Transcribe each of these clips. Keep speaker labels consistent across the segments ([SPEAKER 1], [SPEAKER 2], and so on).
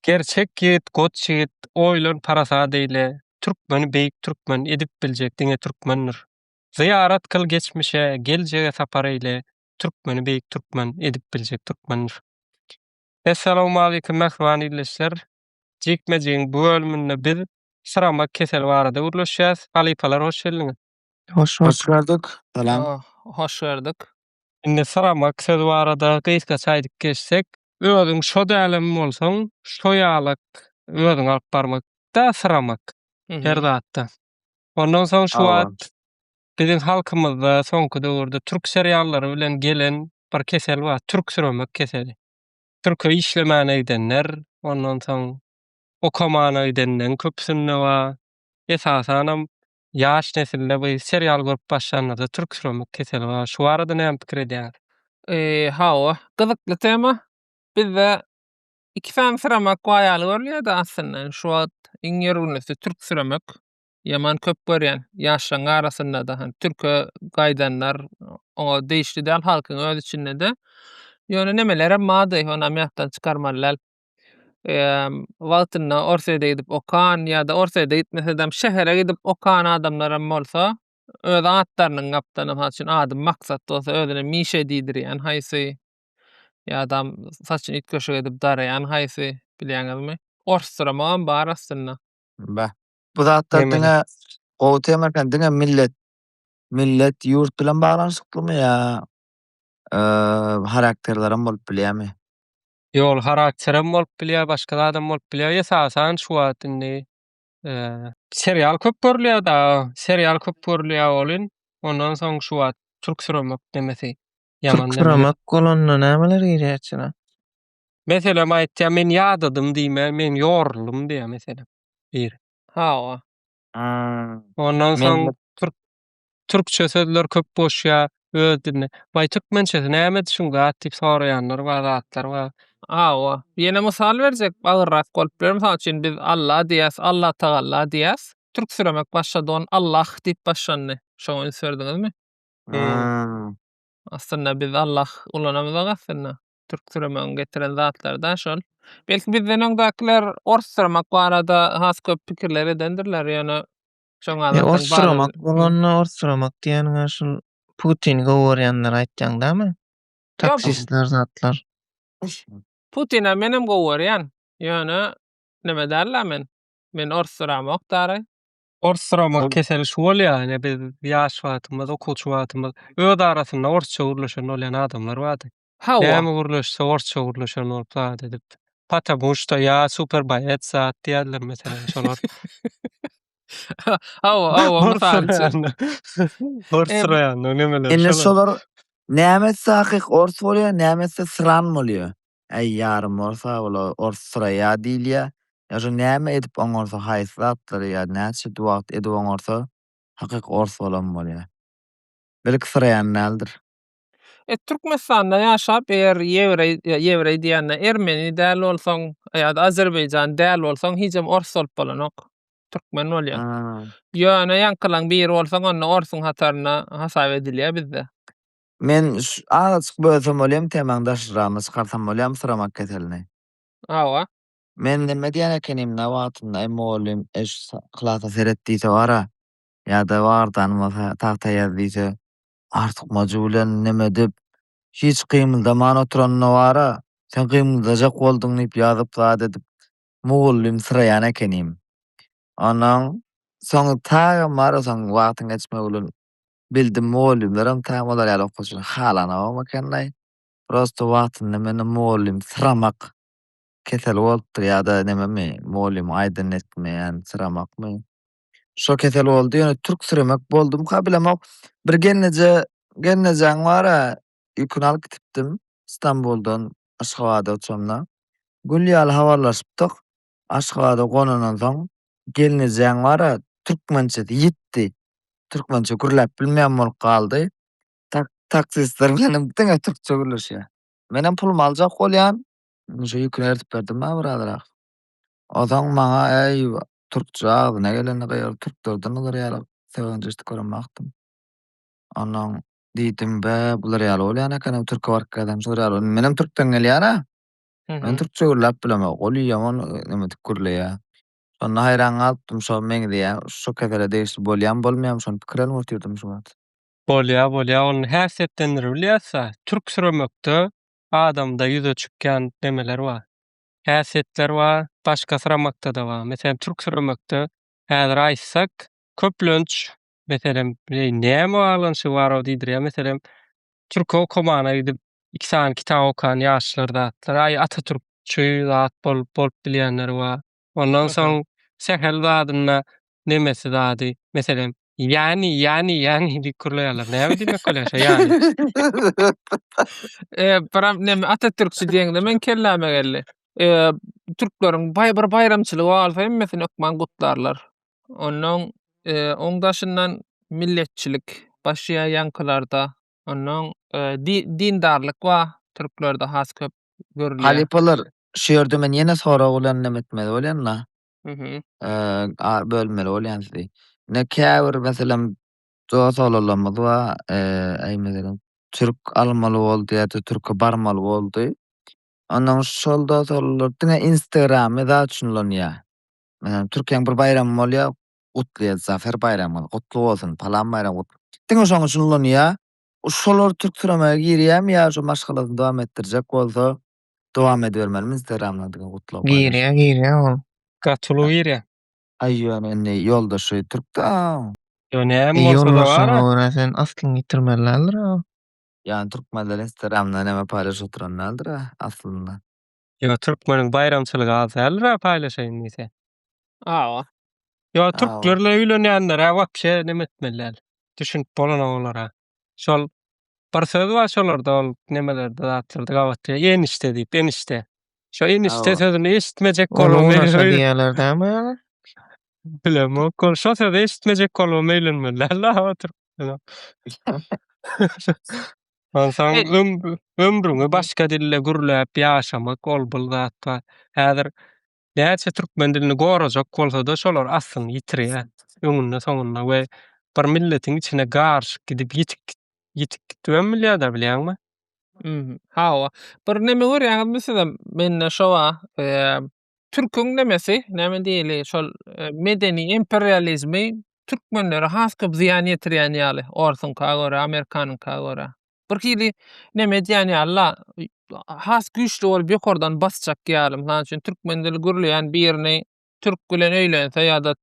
[SPEAKER 1] Gerçek ýigit, goç ýigit oýlan parasa diýle, türkmeni beýik türkmen edip biljek diňe türkmendir. Ziyarat kıl geçmişe, geljege sapar eyle, türkmeni beýik türkmen edip biljek türkmendir. Assalamu alaykum mähman ilişler. Jikmejiň bu bölüminde biz sırama kesel barada urlaşýas. Halypalar hoş geldiňiz.
[SPEAKER 2] Hoş
[SPEAKER 3] Hoş gördük. Selam.
[SPEAKER 2] hoş gördük.
[SPEAKER 1] Indi sırama kesel barada gysga çaýdyk geçsek, özüň şo dälem bolsaň, şo ýalyk özüň alyp barmak da sıramak her zatda. Ondan soň şu
[SPEAKER 3] Awa.
[SPEAKER 1] wagt biziň halkymyzda soňky döwürde türk seriallary bilen gelen bir kesel bar, türk süremek keseli. Türkçe işlemän edenler, ondan soň okaman edenden köpsünde bar. Esasanam ýaş nesilde bu serial görüp başlanýarda türk süremek keseli bar. Şu arada näme pikir edýäňiz?
[SPEAKER 2] Hawa, gyzykly tema. Bizde iki fan süremek baýaly görülýär da aslynda. Şu wagt iň ýerlisi türk süremek. Ýaman köp görýän ýaşlaryň arasynda da türkçe gaýdanlar, oňa değişli däl halkyň öz içinde de. Ýöne nemelere mady, onam ýatdan çykarmalylar. Wagtynda orsaýda gidip okan ýa-da orsaýda gitmesem şehere gidip okan adamlaram bolsa, öz atlarynyň gapdany haçyn ady maksat bolsa özüne mişe diýdirýän haýsy ýa-da saçyny it köşege edip daraýan haýsy bilýäňizmi? Orssuraman bar aslynda.
[SPEAKER 3] Ba. Bu zatlar
[SPEAKER 1] Nemeli?
[SPEAKER 3] diňe gowy temerken diňe millet ýurt bilen baglanyşyklymy ýa karakterlerem bolup bilýärmi?
[SPEAKER 1] Ýol karakterem bolup bilýär, başga da adam bolup bilýär. Esasan şu wagt indi serial köp görülýär da, serial köp görülýär bolyn. Ondan soň şu wagt türk süremek demesi ýaman
[SPEAKER 2] Türk
[SPEAKER 1] deme.
[SPEAKER 2] süremek bolanda nämeler giýerçine?
[SPEAKER 1] Meselem aýtja men ýadadym diýme, men ýoruldum diýe meselem. Bir.
[SPEAKER 2] Hawa.
[SPEAKER 1] Ondan
[SPEAKER 3] Men
[SPEAKER 1] soň türkçe sözler köp boşýar, öz diline. Baý türkmençesi näme düşünýär diýip soraýanlar bar, zatlar bar.
[SPEAKER 2] Hawa. Ýene mysal berjek, agyrrak bolup biler. Mysal üçin biz Allah diýäs, Allah Taala diýäs. Türk süremek başlady on Allah diýip başlandy. Şoňa söýlediňizmi? Aslında biz Allah ulanamyzak aslında. Türk süremegini getiren zatlar da şol. Belki bizden öňdakiler ors süremek barada has köp pikirler edendirler ýöne şoňa zaten
[SPEAKER 4] Ors süremek bolany ors süremek diýeniňe şol Putin gowurýanlar aýtjaň dämi? Taksistler zatlar.
[SPEAKER 2] Putin'e menem gowurýan. Ýöne nime därler men? Men ors süremek däri.
[SPEAKER 1] Orssuramak keseli şu bolýar, ýani biz ýaş wagtymyz, okuwçy wagtymyz öz arasynda orsça gurlaşan bolýan adamlar bardy.
[SPEAKER 2] Hawa.
[SPEAKER 1] Näme gurlaşsa orsça gurlaşan bolup zat edip. Потому что я супер боец zat diýerler meselem şolar.
[SPEAKER 2] Hawa mysal üçin.
[SPEAKER 1] Orssuraýan nemeler
[SPEAKER 3] Indi
[SPEAKER 1] şolar.
[SPEAKER 3] şolar nämesi hakyk ors bolýar, nämesi sıran bolýar. Ey ýarym orsa bola ors suraýa diýilýär. Ýa-da näme edip oňorsa haýsy zatlary ýa näçe wagt edip oňorsa hakyk ors bolan bolýar. Belki sıraýan nädir?
[SPEAKER 2] Türkmenistan'da ýaşap eger ýewrey diýende Ermeni däl bolsaň ýa-da Azerbaýjan däl bolsaň hiçem ors bolup bolanok. Türkmen bolýar. Ýöne ýankylaň bir bolsaň onda orsuň hataryna hasap edilýär bizde.
[SPEAKER 3] Men açyk bölsem bolýam, temaňdaşdyramy çykarsam bolýam syramak keselini.
[SPEAKER 2] Hawa.
[SPEAKER 3] Men nime diýen ekenim nawatynda emolym eş klasa seretdiýse bara ýa-da bardan tahta ýazdyýsa artyk majulen nime dip hiç gymyldaman oturanyna bara sen gymyldajak boldyň diýip ýazyp zat edip mugullim syraýan ekenim. Onaň soňy taýa marasaň wagtyň geçme bilen bildim mugullimlerim taýam olar ýaly okuwçy halana bakany. Prosto wagtynda meni mugullim syramak kesel bolupdyr ýa-da nememi mugullim aýdyn etmeýän syramakmy. Şo kesel boldy ýöne türk süremek boldum kabilemek bir gelnejaň bara ýükün alyp gitipdim Istanbuldan Aşgabat'a uçamna. Gülýal habarlaşypdyk. Aşgabat'a gonanan soň gelnejaň bara türkmençe ýitdi. Türkmençe gürläp bilmeýän bolup galdy. Taksistler bilen diňe türkçe gürleşýär. Menem pulum aljak bolýan. Şo ýüküni eritip berdim ma biradar. Ozaň maňa ey türkçe agyna gelende gaýar türklerden olar ýaly segençlik göremäkdim. Onaň diýdim be bular ýaly bolýan ekan türk barkadan şol ýaly menem türkden gelýär. Men
[SPEAKER 2] hı.
[SPEAKER 3] türkçe gürläp bilemek, ol ýaman nimedik gürleýär. Şonu haýran galypdym şo meňde ýa şo kesele degişli bolýan bolmaýan şonu pikir almagyrdym şu wagt.
[SPEAKER 1] Bolýa, onu häsiýetlendir bilýärsa, türk süremekde adamda ýüze çykýän demeler bar. Häsiýetler bar, başga syramakda da bar. Meselem türk süremekde häzir aýtsak, köplönç meselem näme baglanyşy bar o diýdir ýa meselem türk okumana gidip 2 sany kitap okan ýaşlar zatlar, ay Atatürkçü zat bolup bilýänler bar. Ondan
[SPEAKER 2] Aha.
[SPEAKER 1] soň sehel zadyna nemesi zady, meselem ýani diýip gürleýärler. Näme diýmek bolýar ýani?
[SPEAKER 2] Param neme Atatürkçü diýeňde men kelläme geldi. Türkleriň bir bayramçylygy bolsa hemmesini ökmen gutlarlar. Onuň oňdaşyndan milletçilik başlaýan ýankylarda, onuň dindarlyk we türklerde has köp görülýär.
[SPEAKER 3] Halipalar şeýerde men ýene sorag bolan nemetmeli bolýanla.
[SPEAKER 2] Mhm.
[SPEAKER 3] Bölmeli bolýan sizi. Ne käbir meselem dost olalamady we aýmadaram türk almaly boldy ýa-da türk'e barmaly boldy. Ondan şol dost olalar Instagram'y da düşünlenýär. Türkiýeň bir bayramy bolýar, gutlaýar, zafer bayramy, gutly bolsun, palan bayram gutly. Diňe şoňa düşünlenýär. Şolar türk türemege girýärmi ýa şu maşgalasyny dowam etdirjek bolsa dowam edibermelimi Instagram'da diňe gutlap paylaşyp.
[SPEAKER 4] Girýär ol.
[SPEAKER 1] Gatylyk ýerä.
[SPEAKER 3] Aýýan indi ýoldaşy türk-de.
[SPEAKER 1] Yo näme bolsa da
[SPEAKER 4] Ýoldaşyňa
[SPEAKER 1] bar.
[SPEAKER 4] görä sen aslyny ýitirmelerdir ha.
[SPEAKER 3] Yani Türkmenler Instagram'da näme paylaşyp oturanlardyr aslında.
[SPEAKER 1] Yo türkmeniň bayramçylygy az helra paýlaşaýyn diýse.
[SPEAKER 2] Awa.
[SPEAKER 1] Yo
[SPEAKER 3] Awa.
[SPEAKER 1] türklerle öýlenýänler wapşe nime etmeliler. Düşünip bolan olara. Şol bir söz bar şolarda ol nemelerde zatlarda gawatdy. Enişte diýip enişte. Şo enişte
[SPEAKER 3] Awa.
[SPEAKER 1] sözüni eşitmejek
[SPEAKER 4] Onu
[SPEAKER 1] bolma
[SPEAKER 4] unaşa
[SPEAKER 1] meýle
[SPEAKER 4] diýerler däme ýaly?
[SPEAKER 1] bilem o kol şo sözi eşitmejek bolma meýlenmeliler. La türk. Onsoň
[SPEAKER 2] E
[SPEAKER 1] ömrüňi
[SPEAKER 2] Mhm.
[SPEAKER 1] başga dille gürläp ýaşamak ol bul zat bar. Häzir näçe türkmen dilini gorajak bolsa-da şolar asyny ýitirýär. Öňünde soňunda we bir milletiň içine garşy gidip ýitik gitmem bilýär-de bilýärmi?
[SPEAKER 2] Mhm. Hawa. Bir neme görýäňiz meselem menne şo wa, türküň nemesi, näme diýeli, şol medeni imperializmi türkmenlere has köp ziýan ýetirýän ýaly. Orsunka görä, Amerikanyňka görä. Bir hili neme diýen ýaly has güýçli bolup ýokardan basjak ýaly. Masalan üçin türkmen dili gürleýän birini türk bilen öýlense ýa-da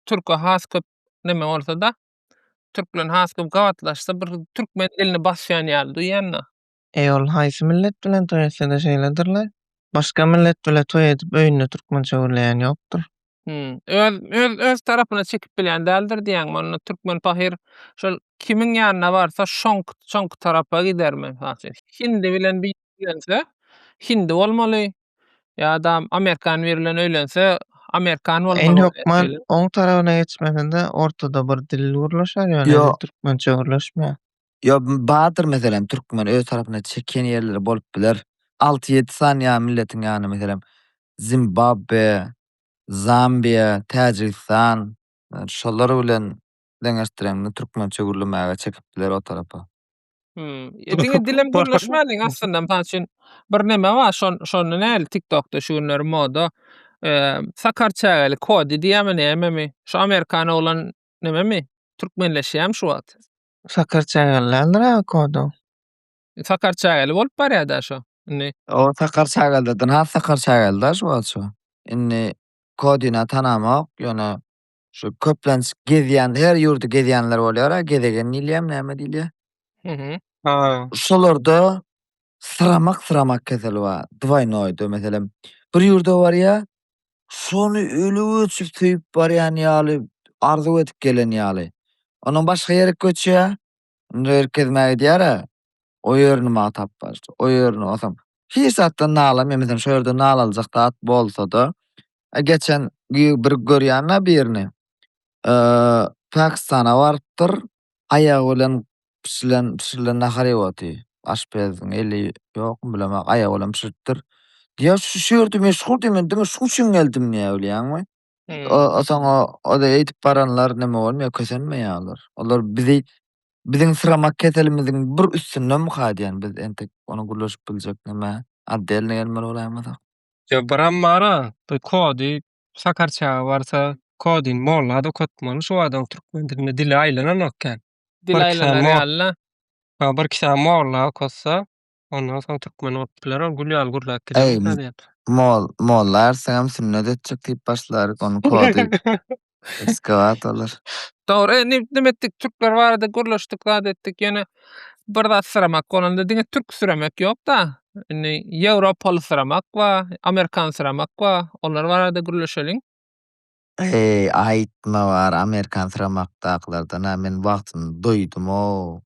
[SPEAKER 2] türke has köp neme bolsa-da, türk bilen has köp gawatlaşsa bir türkmen dilini basýan ýaly duýýanna.
[SPEAKER 4] Ol haýsy millet bilen toý etse-de şeýledirler. Başga millet bilen toý edip öýünde türkmençe gürleýän ýokdur.
[SPEAKER 2] Öz tarapyna çekip bilýän däldir diýäň. Onu türkmen pahir şol kimiň ýanyna barsa şoňk tarapa gidermi? Haçy. Hindi bilen bilense hindi bolmaly. Ýa-da Amerikan birilen öýlense Amerikan
[SPEAKER 4] En
[SPEAKER 2] bolmaly.
[SPEAKER 4] hökman oň tarabyna geçmeginde ortada bir dil gürleşär ýöne
[SPEAKER 3] Yo,
[SPEAKER 4] türkmençe gürleşmeýär.
[SPEAKER 3] yo batyr meselem türkmen öz tarapyna çeken ýerleri bolup biler. 6-7 sany milletiň ýany meselem Zimbabwe, Zambiya, Täjikistan şolar bilen deňeşdirende türkmençe gürlemäge çekipdiler o tarapa.
[SPEAKER 2] Diňe dilem gürleşmäliň aslında mysal üçin bir neme bar, şonu näl TikTokda şu günleri moda. Sakarçägeli kody diýämi näme? Şu Amerikan bolan nememi? Türkmenleşýärmi şu wagt?
[SPEAKER 4] Sakarçägellerdir ha kodu.
[SPEAKER 2] Sakarçägeli bolup barýar-da şo. Indi
[SPEAKER 3] O sakar çagaldadan ha sakar çagalda şu bolsa. Inni kodina tanamak ýöne şu köplenç gezýän her ýurdu gezýänler bolýar, gezegen dilýär näme dilýär.
[SPEAKER 2] Mhm.
[SPEAKER 1] Ha.
[SPEAKER 3] Şolarda sıramak keseli bar. Dwaynoýdy meselem. Bir ýurda barýa, şonu ölüp öçüp süýüp barýan ýaly, arzu edip gelen ýaly. Onuň başga ýere köçýär, gezmäge diýär. O ýerini ma tapar. O ýerini osam. Hiç zatdan nalam, meselem şu ýerde nalaljak zat bolsa-da, geçen bir görýänler birini. Pakistana barıpdyr, aýagy bilen pişirilen nahary ýaty. Aşpeziň eli ýokmy bilemek, aýagy bilen pişiripdir. Diýär şu ýerde meşgul diýmen, diňe şu üçin geldim diýär bilýärmi? O da eýtip baranlar neme bolmaýar, kösenmeýärler. Olar biziň sıramak keselimiziň bir üstünden mi hadýan biz entek onu gürleşip biljek neme Addy eline gelmeli bolamasa.
[SPEAKER 1] Ya biram bara, bu kodi sakarça varsa kodin molla da kötmeli şu adam türkmen diline dili aýlanan okkan.
[SPEAKER 2] Dil
[SPEAKER 1] Bir kisan
[SPEAKER 2] aýlanar
[SPEAKER 1] mo
[SPEAKER 2] ýaly.
[SPEAKER 1] bir kisan molla kossa ondan soň türkmen bolup biler, gülýal gurlap
[SPEAKER 3] Ey,
[SPEAKER 1] gider näde.
[SPEAKER 3] mollar seňem sünnet etjek diýip başlar, onu kody ekskavatorlar.
[SPEAKER 2] Dogry, nimetdik türkler barada gürleşdik, adetdik ýene bir zat syramak bolanda diňe türk süremek ýok-da. Ýewropal syramak we Amerikan syramak we onlar barada gürleşeliň.
[SPEAKER 3] Aýtma bar Amerikan syramakdakylardan men wagtynda doýdum-o.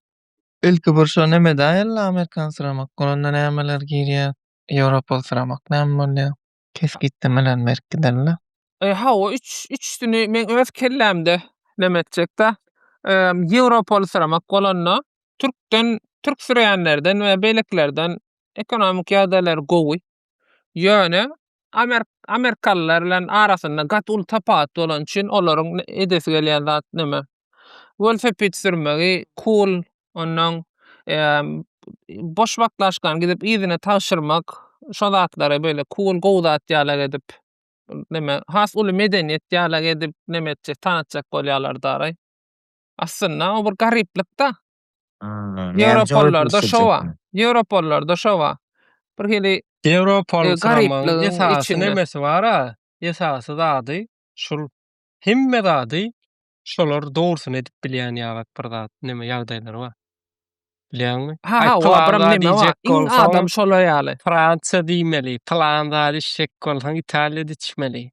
[SPEAKER 4] Ilki bir şo neme daýyl Amerikan syramak bolanda nämeler girýär? Ýewropal syramak näme bolýar? Keskitdemeler merkederler.
[SPEAKER 2] Ha o üçsini men öz kellämde nemetjekde. Ýewropal syramak bolanna türk süreýänlerden we beýleklerden ekonomik ýagdaýlar gowy. Ýöne Amerikalılar bilen arasynda gat ul tapat bolan üçin olaryň edesi gelýän zat neme? Velosiped sürmegi, cool, ondan boş wagtlaşkan gidip izine taşyrmak, şo zatlary böyle cool gowy zat ýalar edip neme has uly medeniýet ýalar edip nemetjek, tanatjak bolýarlar daray. Aslynda o bir gariplik da. Ýewropalılarda şowa. Ýewropalılarda şowa. Bir hili
[SPEAKER 1] Ýewropal syramyň
[SPEAKER 2] garipligiň
[SPEAKER 1] esasy
[SPEAKER 2] içinde.
[SPEAKER 1] nemesi bara? Esasy zady şol hemme zady şolar dogrusyny edip bilýän ýaly bir zat neme ýagdaýlar bar. Bilýärmi?
[SPEAKER 2] Ha, o
[SPEAKER 1] plan
[SPEAKER 2] abram
[SPEAKER 1] zat
[SPEAKER 2] neme wa?
[SPEAKER 1] diýjek
[SPEAKER 2] Iň
[SPEAKER 1] bolsaň
[SPEAKER 2] adam şola ýaly.
[SPEAKER 1] Fransa diýmeli, plan zat işek bolsaň Italiýa diçmeli.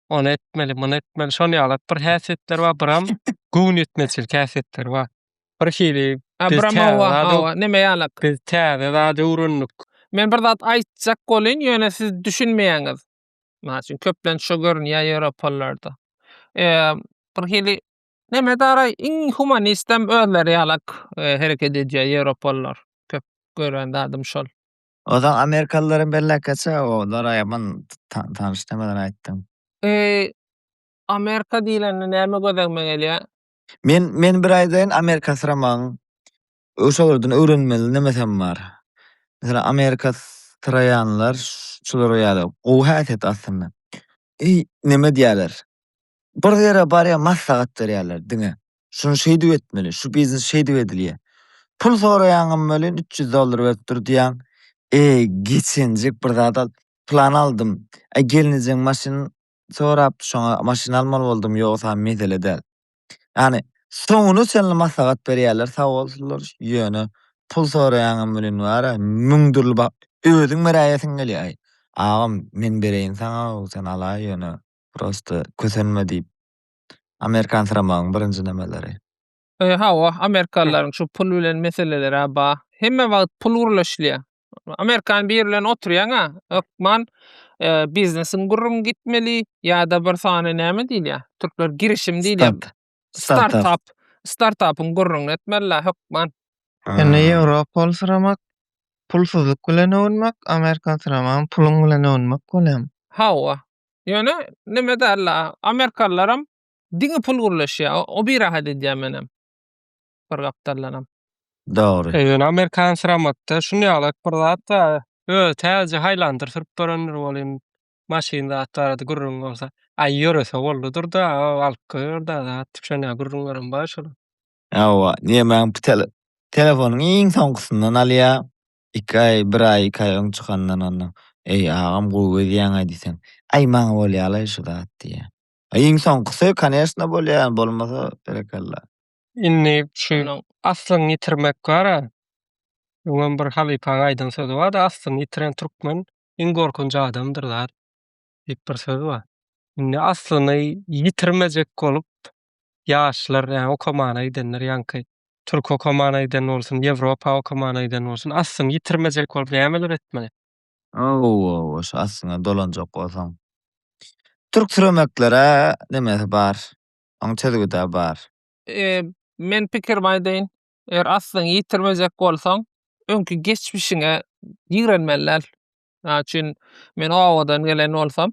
[SPEAKER 1] Onu etmeli, bunu etmeli. Şonu ýaly bir häsiýetler bar, biram gün etmeçilik häsiýetler bar. Bir hili biz
[SPEAKER 2] Abram wa neme ýalak?
[SPEAKER 1] biz täze zat öwrendik.
[SPEAKER 2] Men bir zat aýtjak bolyn, ýöne siz düşünmeýäňiz. Maçyn köplen şo görünýär Ýewropalılarda. Bir hili neme daray iň humanistem özleri ýalak hereket edýär Ýewropalılar. Köp gören dadym şol.
[SPEAKER 3] O zaman Amerikalıların bellakaça olar aýaman tanyşdamadan aýtdym.
[SPEAKER 2] Amerika diýlende näme gözegme gelýär?
[SPEAKER 3] Men bir aýdaýyn Amerika syramagyň öşolardan öwrenmeli nemesem bar. Mesela Amerika syraýanlar şular ýaly gowy häsiýet aslynda. Neme diýerler? Bir ýere barýa maslahat berýärler diňe. Şunu şey diýip etmeli, şu biznes şey diýip edilýär. Pul soraýaňam bilen $300 berip dur diýen. Geçenjek bir zat plan aldım. Gelinjek maşyn sorap şoňa maşyn almaly boldum ýogsa mesele däl. Yani soňuny senle maslahat berýärler, sag bolsunlar. Ýöne pul soraýaňam bilen bara müňdürli bak özüň meraýasyň gelýär. Agam men bereýin saňa, sen alaý ýöne. Prosta kösenme diýip. Amerikan syramagyň birinji nemeleri.
[SPEAKER 2] Ha o Amerikalılaryň şu pul bilen meseleleri ba. Hemme wagt pul gurlaşýar. Amerikan bir bilen oturýan ökman biznesin gurrun gitmeli ýa-da bir sany näme diýilýär? Türkler girişim diýilýär. Startupyň gurrun etmeli hökman.
[SPEAKER 4] Ýani Ýewropal syramak pulsuzlyk bilen owunmak, Amerikan syramagyň puluň bilen owunmak bolýar.
[SPEAKER 2] Ha o. Ýöne neme därler? Amerikalılaram diňe pul gurlaşýar. O bir rahat edýär menem. Bir gapdalanam.
[SPEAKER 3] Dogry.
[SPEAKER 1] Ýöne Amerikan syramakda şunu ýaly bir zat da täze Highlander sürüp berenler bolýan. Maşyn zatlary gurrun bolsa, ýörese boldudur da, alyp goýar da zat şonu gurrunlarym bar şol.
[SPEAKER 3] Awa, niýe telefonyň iň soňkysyndan alýar. 2 ay, 1 ay, 2 ay öň çykandan ondan. Agam gowy diýen diýsen. Maňa bolýarly şu zat diýär. Iň soňkysy конечно bolýar, bolmasa berekalla.
[SPEAKER 1] Inni şu aslyny ýitirmek bara. Öňem bir halypaň aýdan sözi bar da, aslyny ýitiren türkmen iň gorkunç adamdyr zat. Diýip bir söz bar. Inni aslyny ýitirmejek bolup ýaşlar, ýani okamana gidenler ýanky Türk okamana giden bolsun, Ýewropa okamana giden bolsun, aslyny ýitirmejek bolup nämeler etmeli?
[SPEAKER 3] Şu aslında dolanjak bolsaň. Türk süremeklere nemesi bar? Oň çözügi de bar.
[SPEAKER 2] Men pikir aýdaýyn. Eger aslyny ýitirmejek bolsaň, öňkü geçmişiňe ýigrenmeliler. Açyn men owadan gelen bolsam,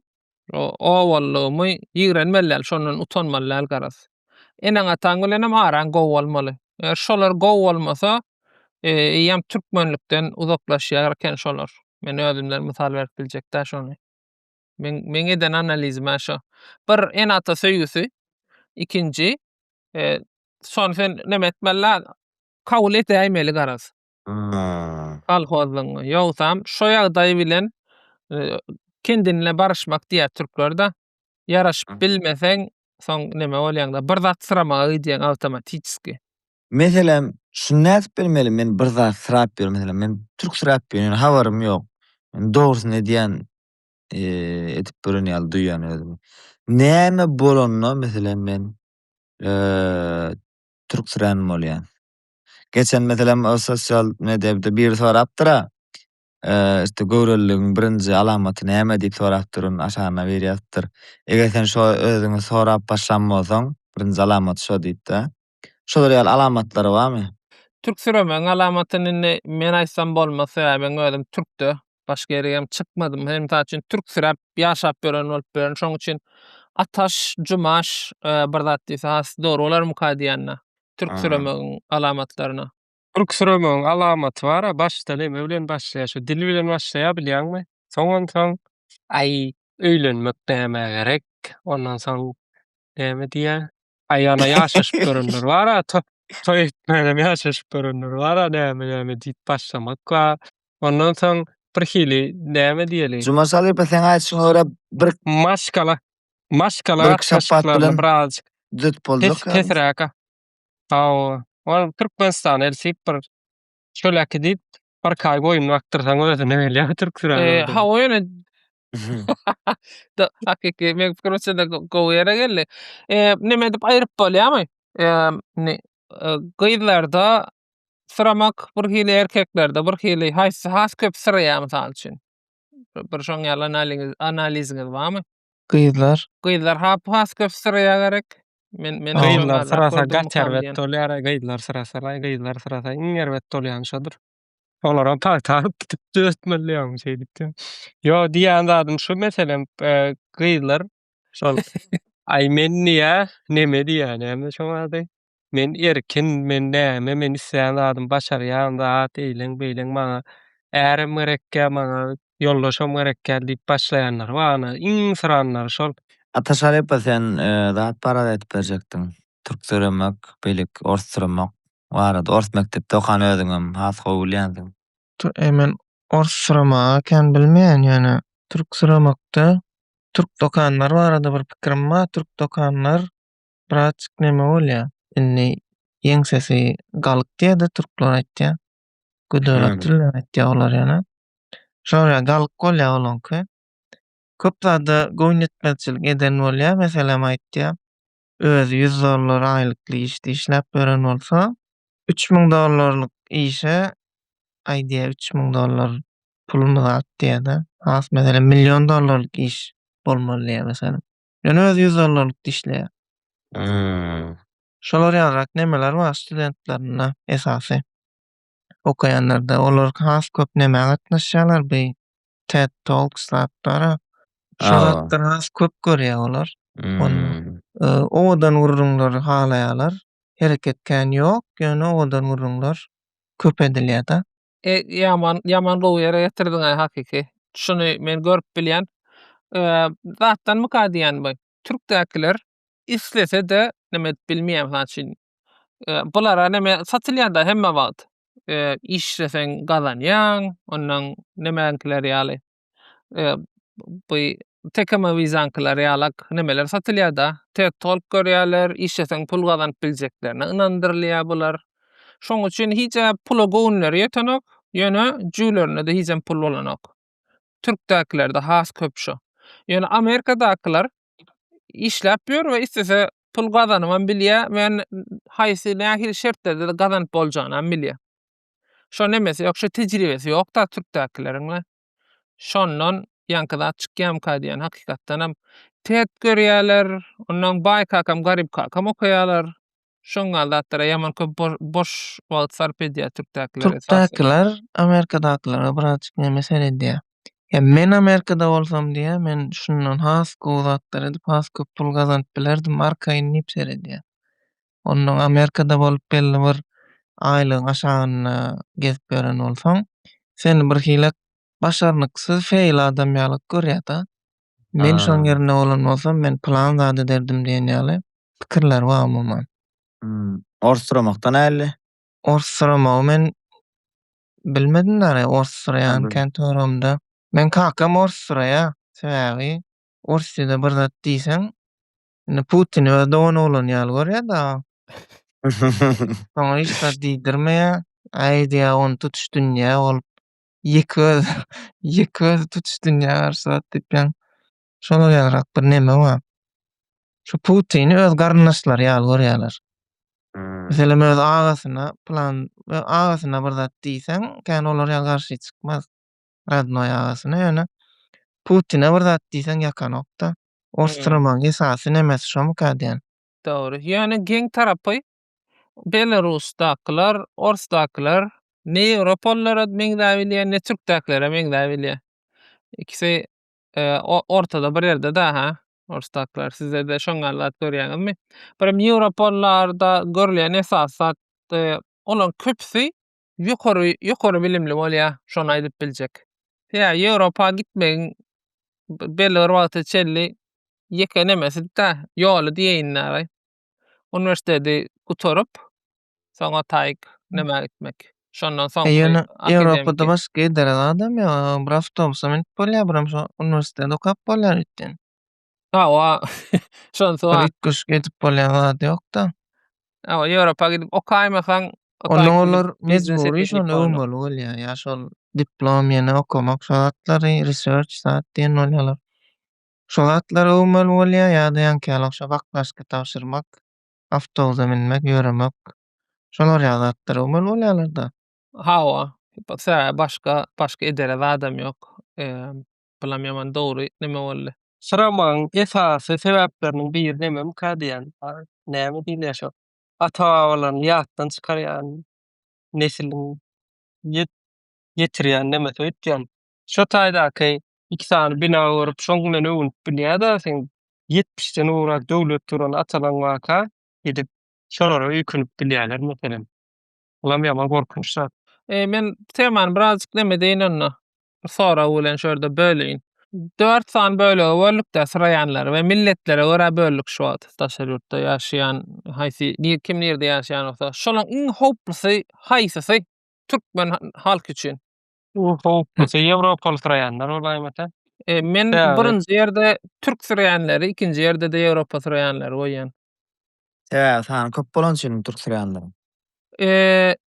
[SPEAKER 2] o owallygymy ýigrenmeliler, şondan utanmalylar garas. Eneň ataň bilenem aran gowy bolmaly. Eger şolar gowy bolmasa, ýam türkmenlikden uzaklaşýar eken şolar. Men özümden mysal berip biljekdä şonu. Men eden analizim şo. Bir en ata söýgüsi, ikinji, son sen näme etmeli? Kabul edäýmeli garaz. Kolhozyňy ýogsam şo ýagdaý bilen kendinle barışmak diýär türkler da. Yaraşyp bilmeseň soň näme bolýanda bir zat sıramagy diýen awtomatiski.
[SPEAKER 3] Meselem şunu nädip bilmeli men bir zat sırap ber meselem men türk sırap berýän habarym ýok. Men dogrusyny diýen etip bilen ýaly duýan özüm. Näme bolanna meselem men türk sıranyň bolýan. Geçen meselem o sosial mediada bir sorapdyra. İşte göwrelligiň birinji alamaty näme diýip sorapdyryn aşagyna berýärdir. Eger sen şo özüňi sorap başlamasaň birinji alamat şo diýip-de. Şolar ýaly alamatlary barmy?
[SPEAKER 2] Türk süremeň alamatyny men aýsam bolmasa, men özüm türkde başga ýere hem çykmadym. Hem taçyn türk sürep ýaşap gören bolup beren. Şoň üçin ataş, jumaş bir zat diýse has dogry bolarmy ka diýänler. Türk süremeň alamatlaryna.
[SPEAKER 1] Türk süremeň alamaty bar, başda näme bilen başlaýar? Şu dil bilen başlaýar bilýärmi? Soňdan ay öýlenmek näme gerek? Ondan soň näme diýär? Aýana ýaşaşyp görenler bar, toý etmegem ýaşaşyp görenler bar, näme diýip başlamak bar. Ondan soň bir hili näme diýeli?
[SPEAKER 3] Juma salyp sen aýtşyňa görä bir
[SPEAKER 1] Maşkala
[SPEAKER 3] Bir şapat bilen
[SPEAKER 1] birazjyk
[SPEAKER 3] düt bolduk.
[SPEAKER 1] tesiraka. O Türkmenistan elsip bir şolaki diýip bir kaý boyun wagtyrsaň özüne belýär türk süremeň.
[SPEAKER 2] Ha o ýöne da hakiki men fikrimçe de gowy ýere geldi. Näme diýip aýryp bolýarmy? Ne gyzlarda sıramak bir hili erkeklerde bir hili haýsy has köp syraýar mysal üçin. Bir şoň ýaly analiziňiz barmy?
[SPEAKER 4] Gyzlar
[SPEAKER 2] Gyzlar has köp syraýar gerek. Men
[SPEAKER 1] Gyzlar sırasa gaçerbet bolýar, gyzlar sırasa iň erbet bolýan şodur. Olaram tartyp gidip döretmeliyam şeýdikde. Yo diýän zadym şu meselem gyzlar şol ay men niýe näme diýän hem şoňady. Men erkin, men näme, men isleýän zadym başarýan zat eýleň beýleň maňa ärim gerekkä, maňa ýollaşam gerekkä diýip başlaýanlar bana iň sıranlar şol.
[SPEAKER 3] Ataşaryp sen zat para etip berjekdiň. Türk süremek, beýlik ors süremek. Barada ors mektepde okan özüňem has gowulýandyň.
[SPEAKER 4] Men ors sırama ken bilmeýän ýöne türk sıramakda türk dokanlar barada bir pikirim bar. Türk dokanlar birazçyk näme bolýar? Inni ýeňsesi galyk diýdi türkler aýtdy. Güdölet diller aýtdy olar ýana. Şoňa galyk bolýar olanky. Köp zada goýnetmezçilik eden bolýar. Meselem aýtdy. Özü $100 aýlykly işte işläp beren bolsa, $3000 işe aýdýa $3000 pulum zat diýdi. Has meselem $1.000.000 iş bolmaly ýa meselem. Ýöne özü $100 işleýär. Şolar ýalyrak nemeler bar studentlerine esasy. Okaýanlarda olar has köp näme gatnaşýarlar beý TED Talks'lara. Şolatlar has köp görýär olar. Owadan gurrunlary halaýarlar. Hereketkän ýok, ýöne owadan gurrunlar köp edilýär-de.
[SPEAKER 2] Yaman gowy ýere getirdiň hakiki. Şunu men görüp bilýän. Zatdan myka diýän bu. Türkdäkiler islese de näme bilmeýän haçyn. Bulara näme satylýar da hemme wagt. İşleseň gazanýan, ondan nämeňkiler ýaly. Bu tekama wizankylar ýalak nämeler satylýar da. TED Talk görýärler, işleseň pul gazanyp biljeklerine inandyrylýar bular. Şoň üçin hiçe pula gowunlary ýetenek, ýöne jüýlerine de hiçem pul bolanak. Türkdäkilerde has köp şo. Ýöne Amerikadakylar işläp ýör we istese pul gazanman bilýär, men haýsy nähili şertlerde gazanyp boljanyny bilýär. Şo nemesi ýok, şo tejribesi ýok da türkdäkileriň. Şondan ýankyda çykýan ka diýen hakykatdan hem TED görýärler, ondan baý kakam, garyp kakam okaýarlar. Şoň aldatlara ýaman köp boş wagt sarp edýär türkdäkiler.
[SPEAKER 4] Türkdäkiler Amerikadakylary birazçyk näme seredýär. Men Amerikada bolsam diýe, men şundan has gowzatlar edip has köp pul gazanyp bilerdim, markaýyny nip seredýär. Ondan Amerikada bolup belli bir aýlygyň aşagyna gezip beren bolsaň, seni bir hile başarnykysyz feýl adam ýaly görýär-de. Men şoň ýerine bolan bolsam men plan zat ederdim diýen ýaly pikirler bar umumyň.
[SPEAKER 3] Ors suramakdan äli.
[SPEAKER 4] Ors suramagy men bilmedim däle ors suraýan
[SPEAKER 3] Anladım.
[SPEAKER 4] kentorumda. Men kakam ors suraýa. Sebäbi ors dilde bir zat diýseň, indi Putin özde onu bolan ýaly görýär-de. Soňra hiç zat diýdirmeýär. Aý diýär onu tutuş dünýä bolup ýeki öz ýeki öz tutuş dünýä garşy zat diýipýän. Şonuň ýalyrak bir neme bar. Şu Putini öz garyndaşlary ýaly görýärler. Meselem öz agasyna plan we agasyna bir zat diýseň, kän olar ýaly garşy çykmaz. Radnoy agasyna ýöne Putina bir zat diýseň ýakanokda. Osturamanyň esasy nemesi şomuka diýen.
[SPEAKER 2] Dogry. Ýöne geň tarapy Belarusdakylar, Orsdakylar ne Ýewropalylara meňzäp bilýär, ne Türkdäklere meňzäp bilýär. İkisi ortada bir ýerde da ha. Orsdakylar sizde de şoňa görýäňizmi? Birim Ýewropalylarda görülen esas zat olan köpüsi ýokary bilimli bolýar, şonu aýdyp biljek. Ýa Ýewropa gitmegiň belli bir wagty çelli ýeke nemesi de ýoly diýenler. Universiteti guturup soňra taýyk neme gitmek. Şondan soň
[SPEAKER 4] Ýöne Ýewropada
[SPEAKER 2] akademik.
[SPEAKER 4] başga edere adam ýa bir awtobusa minip bolýar, biram şo universitete okap bolýar itden.
[SPEAKER 2] Ha wa şonso
[SPEAKER 4] Bir itkuş gedip bolýar zat ýok-da.
[SPEAKER 2] ha Ýewropa gidip okaýmasaň
[SPEAKER 4] Onuň olar mejburi şonu öwmeli bolýar. Ýa şol diplom ýene okumak, şo zatlary research zat diýen bolýarlar. Şo zatlar öwmeli bolýar ýa-da ýanky şo wagtlaşyk tapşyrmak, awtobusa minmek, ýöremek. Şolar ýa zatlar öwmeli bolýarlar-da.
[SPEAKER 2] Ha wa başga edere adam ýok. Bilam ýaman dogry neme boldy.
[SPEAKER 1] Sıramagyň esasy sebäpleriniň biri nemem ka diýen. Näme diýilýär şo? Ata-babalarny ýatdan çykarýan, neslini ýetirýän nemesi ötýän. Şo taýdaky iki sany bina gördüp şoň bilen öwünüp bilýär-de sen 70-den urak döwlet duran atadan waka gidip şolara öýkünüp bilýärler meselem. Ulam ýaman gorkunç zat.
[SPEAKER 2] Men temany birazjyk neme diýen sonra bilen şörde böleýin. 4 san bölegi bolduk da sırayanlar ve milletlere göre böldük şu an Taşeryurt'ta yaşayan kim nerede yaşayan olsa şolan en hoplusy haysysy Türkmen halk için.
[SPEAKER 1] Hoplusy Ýewropaly sırayanlar olaýmata.
[SPEAKER 2] Men
[SPEAKER 1] Evet.
[SPEAKER 2] birinji ýerde Türk sırayanlary, ikinji ýerde de Ýewropa sırayanlary goýan.
[SPEAKER 3] Sebäbi sany köp bolan üçin Türk süreýänler.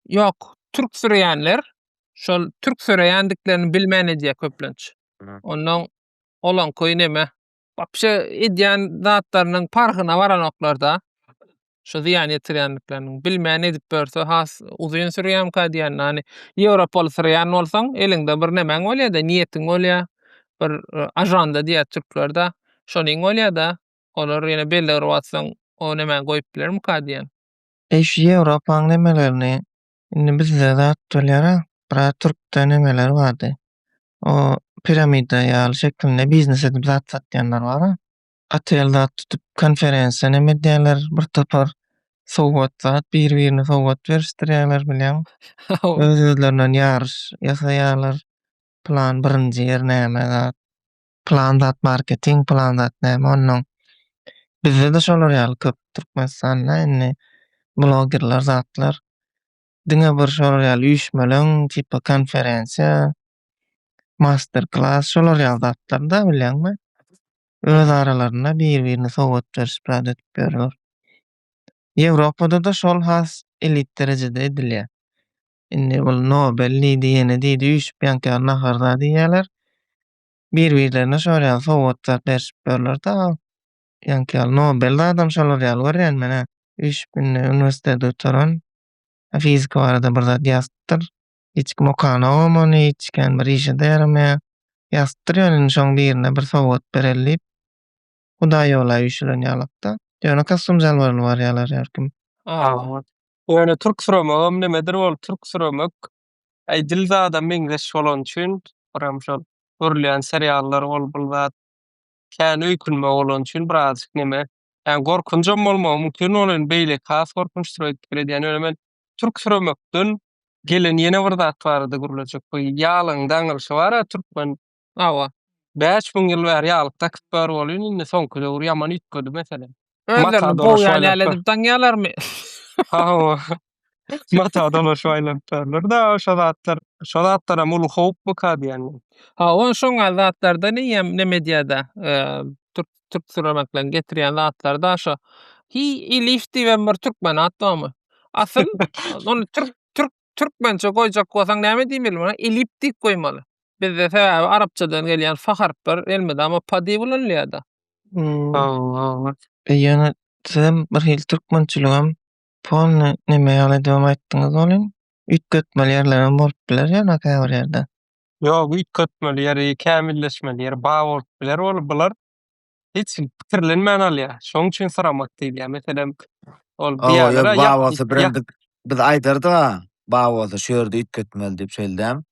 [SPEAKER 2] Yok, Türk süreýänler şol Türk süreýändiklerini bilmän edýär köplenç. Ondan olan koy neme? Wapşe edýän zatlarynyň parhyna baranoklarda şu ziýan ýetirýänliklerini bilmän edip berse has uzun süreýän ka diýen hani Ýewropaly süreýän bolsaň eliňde bir nemeň bolýar da niýetiň bolýar. Bir ajanda diýär türklerde. Şonuň bolýar da olar ýene belli bir watsaň o nemeň goýup bilermi ka diýen.
[SPEAKER 4] Şu Ýewropaň nemelerini indi bizde zat bolýar, bir Türkde nemeler bardy. O piramida ýaly şeklinde biznes edip zat satýanlar bar. Atel zat tutup konferensiýa neme diýerler, bir topar sowgat zat bir-birini sowgat berişdirýärler bilýän. Öz-özlerinden ýarış ýasaýarlar. Plan birinji ýer näme zat. Plan zat marketing, plan zat näme onuň. Bizde de şolar ýaly köp Türkmenistanda indi blogerler zatlar. Diňe bir şolar ýaly üýşmeleň, tipa konferensiýa, master class şolar ýaly zatlar da bilýänmi? Öz aralarynda bir-birini sowgat berişip edip berýär. Ýewropada da şol has elit derejede edilýär. Indi bol Nobelli diýeni diýdi üýşüp ýanky naharda diýerler. Bir-birlerine şol ýaly sowgatlar berişip berler da. Ýanky Nobel adam şolar ýaly görýän mene. Üýşüp universitete oturan fizika barada bir zat ýazdyr. Hiç kim okanok, hiç kim bir işe de ýaramaýar. Ýazdyr ýöne şoň birine bir sowgat berelip Hudaý ýola üýşülen ýalykda. Ýöne kasumjal bar ýalar ýarkim.
[SPEAKER 1] Ýöne türk suramak nemedir bol türk suramak? Dilde adam meňzeş bolan üçin biram şol görülýän seriallar bol zat kän öýkünme bolan üçin birazjyk neme ýani gorkunjam bolmagy mümkin bolan beýle has gorkunç süreýär. Ýöne men türk suramakdan Gelen ýene bir zat bardy gurulajak. Bu ýalyň daňylyşy bar-a türkmen
[SPEAKER 2] Hawa.
[SPEAKER 1] 5000 ýyl bäri ýalyk takyp bar bolýar. Indi soňky döwür ýaman üýtgedi meselen. Mata
[SPEAKER 2] Özlerini
[SPEAKER 1] dolaşyp
[SPEAKER 2] boýan
[SPEAKER 1] aýlap
[SPEAKER 2] ýaly edip daňýalarmy?
[SPEAKER 1] Ha, mata dolaşyp aýlap berler da şo zatlaram uly howp bu diýen.
[SPEAKER 2] Ha, on şoňa zatlarda näme diýär-de? Türk süremeklaryny getirýän zatlarda şo Elif diýen bir türkmen atdamy. Asyl onu türkmençe goýjak bolsaň näme diýmeli buna? Elif diýip goýmaly. Bizde sebäbi arapçadan gelýän fa harplar elmede ama pa diýip bilinýär-de.
[SPEAKER 4] Ýöne sen bir hil türkmençiligem pony näme ýaly edibem aýtdyňyz bolyn. Üýtgetmeli ýerlerem bolup biler ýa-da käbir ýerde.
[SPEAKER 1] Ýok, üýtgetmeli ýeri, kämilleşmeli ýeri, ba bolup biler bolar. Hiç pikirlenmän alýar. Şoň üçin soramak diýilýär. Meselem ol
[SPEAKER 3] Awa
[SPEAKER 1] diýerler
[SPEAKER 3] ýa bawa brend biz aýdardy-a, bawa şeýerde üýtgetmeli diýip söýldüm.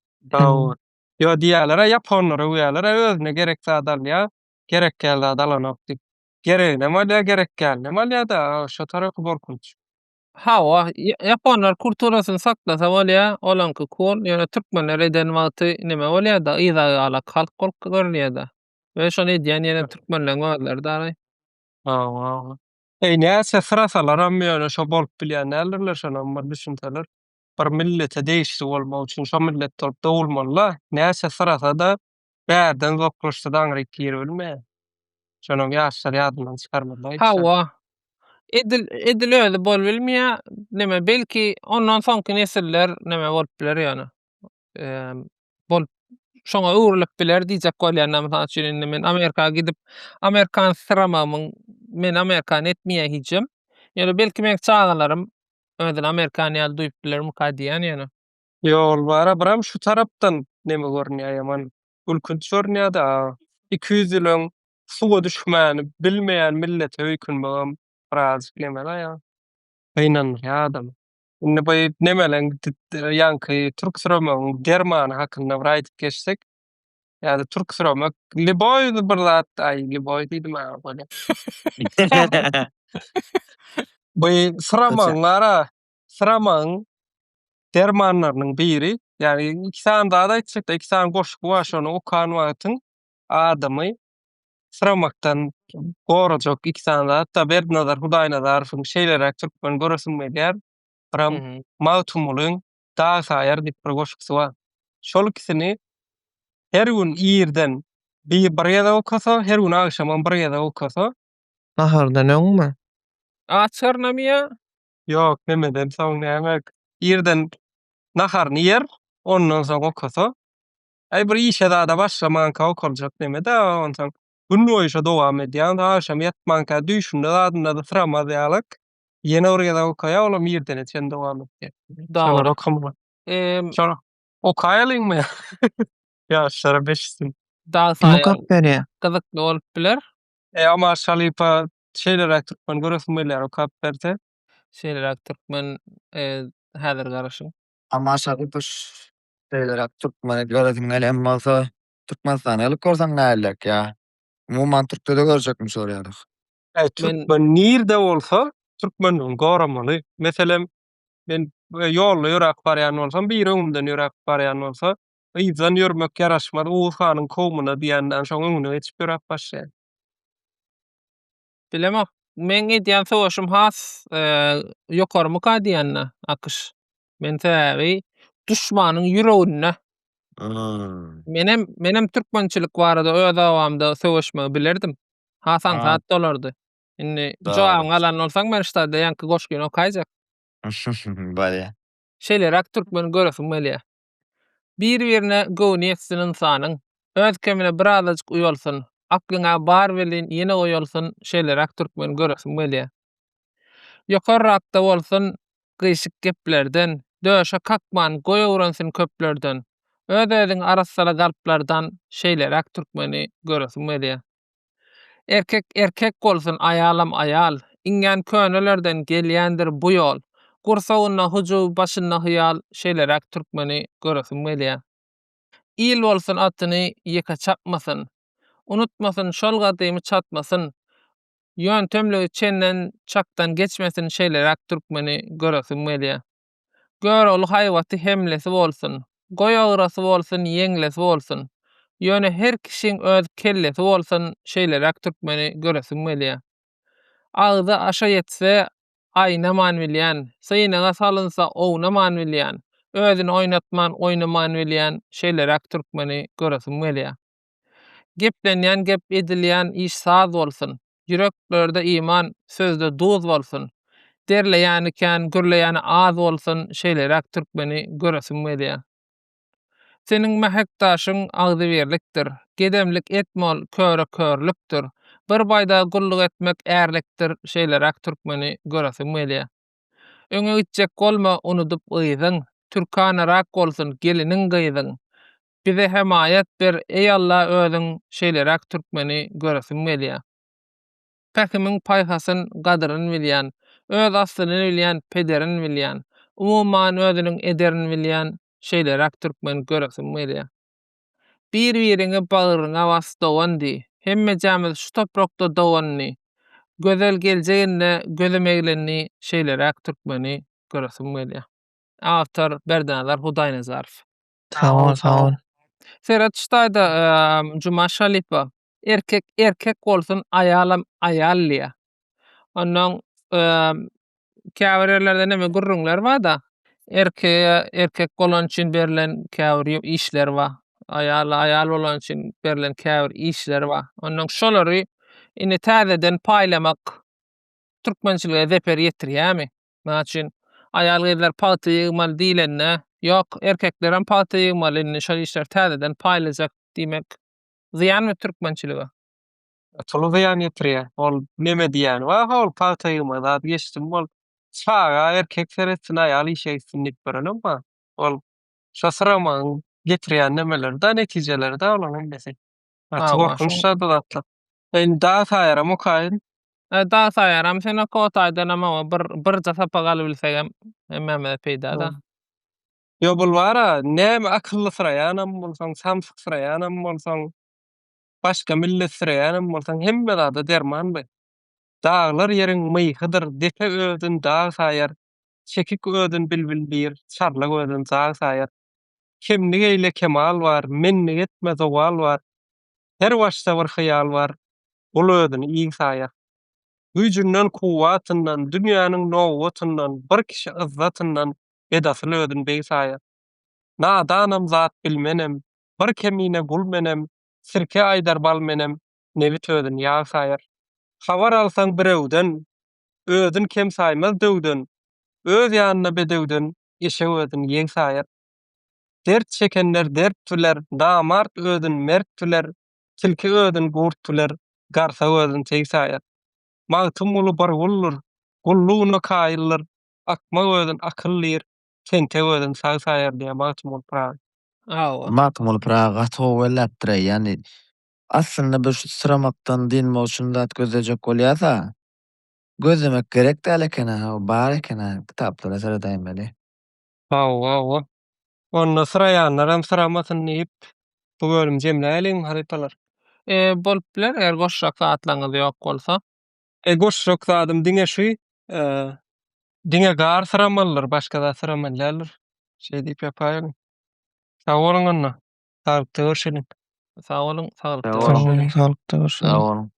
[SPEAKER 1] Yo diýerler ýaponlara uýarlar özüne gerek zat alýar, gerek geldi alanok diýip. Geregine malýa, gerek geldi malýa da şo tarapy gorkunç.
[SPEAKER 2] Hawa, Japonlar kulturasyny saklasa bolýar, olanky cool, ýöne türkmenler eden wagty näme bolýar-da, yza alak halk bolup görünýär-de. Ve şonu edýän ýene türkmenleriň öňleri däri.
[SPEAKER 1] Näçe sırasalaram ýöne şo bolup bilýänlerler şonam bir düşünseler. Bir millete değişik bolmak üçin şo millet bolup dowulmalylar. Näçe sırasada bärden zoklaşdy daňry kir bilme. Şonam ýaşlar ýadyndan çykarmadylar.
[SPEAKER 2] Hawa, edil öyle bol bilmeýär, näme belki ondan soňky nesiller näme bolup biler ýöne. Bol şoňa öwrülip biler diýjek bolýarlar mysal üçin men Amerikaga gidip Amerikan sıramamyň men Amerikan etmeýär hijem. Ýöne belki men çagalarym öňden Amerikan ýaly duýup bilerim diýen ýöne.
[SPEAKER 1] Ýol bara biram şu tarapdan näme görnýär ýaman ülkünç görnýär-da. 200 ýylyň suwa düşmäni bilmeýän millete höýkünmegem biraz näme ya. Beýnanýar adam. Indi bu nemeleň ýanky türk süremeginiň dermany hakynda bir aýdyp geçsek, ýa-da türk süremek liboy bir zat, liboy diýdim bolýar. Bu sıramaň dermanlarynyň biri, ýani 2 sany da aýtsak da 2 sany goşup başy onu okan wagtyň adamy sıramakdan gorajak 2 sany da hatda Bernazar Hudaýnazarowyň şeýlere türkmen göresim gelýär. Biram Mawtumulyň Dag saýar diýip bir goşuksy bar. Şol ikisini her gün ýerden bir ýerde okasa, her gün agşamam bir ýerde okasa.
[SPEAKER 4] Nahardan öňmi?
[SPEAKER 2] Açarnamya?
[SPEAKER 1] Ýok, nemeden soň näme? Ýerden naharyny yer, ondan soň okasa. Bir işe da başlamanka okaljak näme da ondan soň gün boýy şo dowam edýär. Agşam ýatmanka düşünde adynda da sıramaz ýalyk. Ýene oraya okaýa olam ýerden etjen dowam etýär.
[SPEAKER 2] Dagry.
[SPEAKER 1] Şonu okaýalyňmy? Ýaşlara 5 sin.
[SPEAKER 2] Dag saýar.
[SPEAKER 4] Mukapperýä.
[SPEAKER 2] Gyzykly bolup biler.
[SPEAKER 1] Ama şalypa şeýlere türkmen göresim gelýär o kapberde.
[SPEAKER 2] Şeýleräk türkmen häzir garaşyň.
[SPEAKER 3] Ama şahypyş şeýlere türkmen göresim gelýän bolsa, Türkmenistany alyp görsäň nälik ýa. Umuman türkde de görjekmi şorýardyk.
[SPEAKER 1] Türkmen nirde bolsa türkmeniň goramaly. Meselem men ýolly ýörek barýan bolsam, bir öňümden ýörek barýan bolsa, ýyzan ýörmek ýaraşmaz. Uğur Hanyň kowmuna diýenden şoň öňüne geçip ýörek başlaýar.
[SPEAKER 2] Bilemok. Men edýän sowaşym has ýokarmyka diýenne akyş. Men täbi düşmanyň ýüregine. Menem türkmençilik barada öz awamda sowaşmagy bilerdim. Hasan saat dolardy. Indi jogabyň alan bolsaň men ştada ýanky goşgyny okaýjak.
[SPEAKER 3] Barýa.
[SPEAKER 2] Şeýleräk türkmen göresim gelýär. Bir-birine gowny etsin insanyň. Öz kemine birazajyk uýalsyn. Aklyňa bar welin ýene oýalsyn, şeýleräk türkmen göresim gelýär. Ýokarrakda bolsyn, gyşyk geplerden, döşe kakman goýawransyn köplerden, öz-özüň arassala galplardan şeýleräk türkmeni göresim gelýär. Erkek bolsyn, aýalam aýal, iňňän könelerden gelýändir bu ýol. Gursagyna hujup başyna hyýal, şeýleräk türkmeni göresim gelýär. İl bolsyn, atyny ýeke çapmasyn. Unutmasyn, şol gadymy çatmasyn. Ýöntemli çenden çakdan geçmesin, şeýleräk türkmeni göresim gelýär. Göröli haýwaty hemlesi bolsun, goý agrasy bolsun, ýeňlesi bolsun. Ýöne her kişiň öz kellesi bolsun şeýleräk türkmeni göresiň gelýär. Agza aşa ýetse aýnaman bilýän, synyga salynsa ownaman bilýän, özüni oýnatman, oýnaman bilýän şeýleräk türkmeni göresiň gelýär. Geplenýän, gep edilýän iş saz bolsun, ýüreklerde iman, sözde duz bolsun. Derleýän ikän, gürleýän az bolsun şeýleräk türkmeni göresiň gelýär. Seniň mähekdaşyň agzy berlikdir. Gedemlik etmol köre körlükdir. Bir baýda gulluk etmek ärlikdir şeýleräk türkmeni göresiň gelýär. Öňe gitjek bolma unudup gyzyň. Türkanarak bolsun geliniň gyzyň. Bize hemayet ber ey Allah özüň şeýleräk türkmeni göresiň gelýär. Päkimiň paýhasyn gadyryny bilýän, öz aslyny bilýän, pederini bilýän, umumman özüniň ederini bilýän şeýleräk türkmeni göresiň gelýär. Bir-biriňi bagyryňa bas dowandy. Hemmejämiz şu toprakda dowandy. Gözel geljeginne gözlemeglenni şeýleräk türkmeni göresiň gelýär. Awtor Berdanazar Hudaýnazarov.
[SPEAKER 4] Sağ ol.
[SPEAKER 2] Serhat Ştaýda Juma Şalipa. Erkek erkek bolsun, aýalam aýallyýa. Ondan käbir ýerlerde näme gurrunlar bar-da. Erkek bolan üçin berilen käbir işler bar. Aýal bolan üçin berilen käbir işler bar. Ondan şolary ine täzeden paýlamak türkmençilige zeper ýetirýärmi? Näçin aýal gyzlar paty ýygmaly diýlenne, ýok erkekler hem paty ýygmaly, ine şol işler täzeden paýlajak diýmek ziýanmy türkmençilige?
[SPEAKER 1] Tulu ziyan ýetirýär. Ol neme diýän? Wa hol paty ýygmaly geçdim bol. Çaga erkek seretsin aýal işeýsin diýip berenem ba. Ol şo syramagyň getirýän nemeler da netijeleri da olanyn desek. Açyk
[SPEAKER 2] Awa,
[SPEAKER 1] orkunçlar da zatlar. Endi daha saýaram okaýyn.
[SPEAKER 2] Da saýaram sen Kotaýdan ama bir jasapa galy bilsegem hemmeme peýda da.
[SPEAKER 1] Yo bul wara näme akylly syraýanam bolsaň, samsyk syraýanam bolsaň, başga millet syraýanam bolsaň hemme zada derman by. Dağlar ýeriň myhydyr, depe özün dağ saýar. Çekik özün bilbil bir, çarlyk özün zag saýar. Kimlik eýle kemal bar, menlik etme zowal bar. Her başda bir hyýal bar, ol özüni iň saýar. Güýjünden, kuwwatyndan, dünýäniň nowatyndan, bir kişi yzzatyndan edasyl özüni beý saýar. Nadanam zat bilmenem, bir kemine gul menem, sirke aýdar bal menem, nebit özüni ýag saýar. Habar alsaň birewden, özün kem saýmaz döwden, öz ýanyna bedewden, eşe özüni ýeň saýar. Dert çekenler dert tüler, damart özün mert tüler, tilki özün gurt tüler, garsa özün teg saýar. Magtym ulu bar gullur, gullugyna kaýyllar, akmak özün akyllyr, tente özün sag saýar diýe magtym ul Praga.
[SPEAKER 2] Awa.
[SPEAKER 3] Matmul Praga gato welläpdir. Yani aslında bu şu sıramaktan din moşundat gözejek bolýasa, gözlemek gerek däl eken ha, bar eken ha, kitaplara saradaýmeli.
[SPEAKER 1] Awa. Onna syraýanlar hem syramasyn diýip bu bölüm jemläliň harypalar.
[SPEAKER 2] Bolup biler eger goşrak saatlaňyz ýok bolsa.
[SPEAKER 1] Goşrak zadym diňe şu, diňe gar sıramalylar, başga da syramalýarlar. Şey diýip ýapaýyn. Sag boluň onna. Sağlyk görüşelim.
[SPEAKER 2] Sag bolun, saglyk.
[SPEAKER 3] Sag bolun.
[SPEAKER 4] Sağlyk da görüşelim.
[SPEAKER 3] Sağ olun.